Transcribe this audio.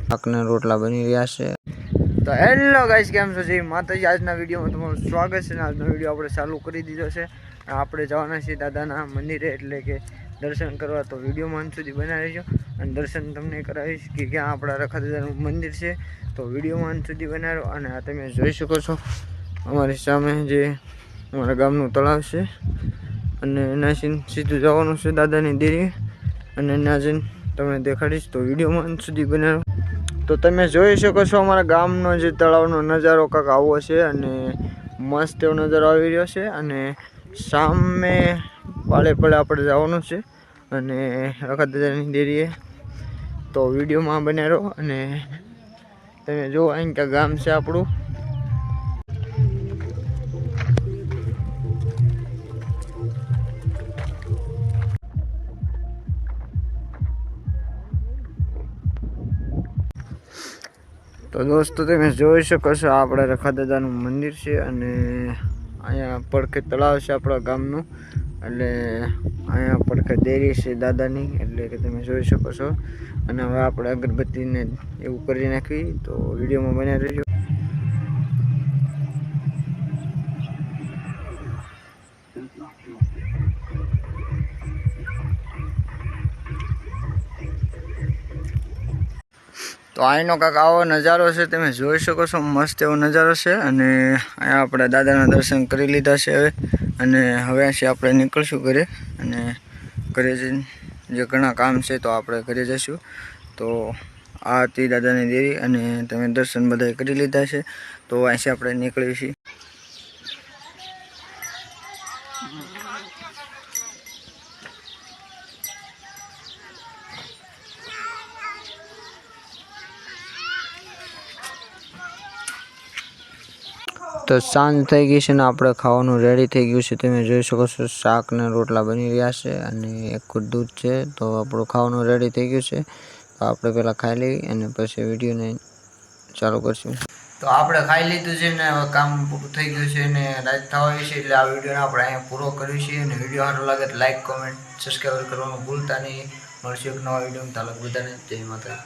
શાકના રોટલા બની રહ્યા છે। તો હેલો ગાઈસ, કેમ છો? જય માતાજી। આજના વિડીયોમાં તમારું સ્વાગત છે। આજનો વિડીયો આપણે ચાલુ કરી દીધો છે। આપણે જવાના છીએ દાદાના મંદિરે, એટલે કે દર્શન કરવા। તો વિડીયોમાં અંત સુધી બનાવી રહેજો અને દર્શન તમને કરાવીશ કે ક્યાં આપણા રખા દાદાનું મંદિર છે। તો વિડીયોમાં અંત સુધી બનાવો। અને આ તમે જોઈ શકો છો અમારી સામે જે અમારા ગામનું તળાવ છે, અને એના સીધું જવાનું છે દાદાની દેરીએ, અને એના જઈને તમને દેખાડીશ। તો વિડીયોમાં અંત સુધી બનાવો। તો તમે જોઈ શકો છો અમારા ગામનો જે તળાવનો નજારો કાંક આવો છે, અને મસ્ત એવો નજારો આવી રહ્યો છે। અને સામે પાળે આપણે જવાનું છે, અને રખા દાદાની દેરીએ। તો વિડીયોમાં બન્યા રહો। અને તમે જો અહીં ક્યાં ગામ છે આપણું। તો દોસ્તો તમે જોઈ શકો છો આપણા રખા દાદાનું મંદિર છે, અને અહીંયા પડખે તળાવ છે આપણા ગામનું, એટલે અહીંયા પડખે દેરી છે દાદાની, એટલે કે તમે જોઈ શકો છો। અને હવે આપણે અગરબત્તીને એવું કરી નાખી। તો વિડીયોમાં બન્યા રહેજો। તો અહીંનો કાંક આવો નજારો છે, તમે જોઈ શકો છો। મસ્ત એવો નજારો છે। અને અહીંયા આપણે દાદાના દર્શન કરી લીધા છે હવે। અને હવે અહીંથી આપણે નીકળશું ઘરે, અને ઘરે જઈને જે ઘણા કામ છે તો આપણે ઘરે જઈશું। તો આ હતી દાદાની દેરી, અને તમે દર્શન બધા કરી લીધા છે। તો અહીંથી આપણે નીકળીએ છીએ। તો સાંજ થઈ ગઈ છે ને આપણે ખાવાનું રેડી થઈ ગયું છે। તમે જોઈ શકો છો શાક ને રોટલા બની રહ્યા છે, અને એક દૂધ છે। તો આપણું ખાવાનું રેડી થઈ ગયું છે। તો આપણે પહેલાં ખાઈ લઈએ, અને પછી વિડીયોને ચાલુ કરશું। તો આપણે ખાઈ લીધું છે ને હવે કામ પૂરું થઈ ગયું છે, ને રાત થવા આવી છે, એટલે આ વિડીયોને આપણે અહીંયા પૂરો કર્યું છે। અને વિડીયો સારો લાગે તો લાઈક, કોમેન્ટ, સબસ્ક્રાઈબ કરવાનું ભૂલતા નહીં। મળશું એક નવા વિડીયોમાં। તાલક બધાને જય માતા।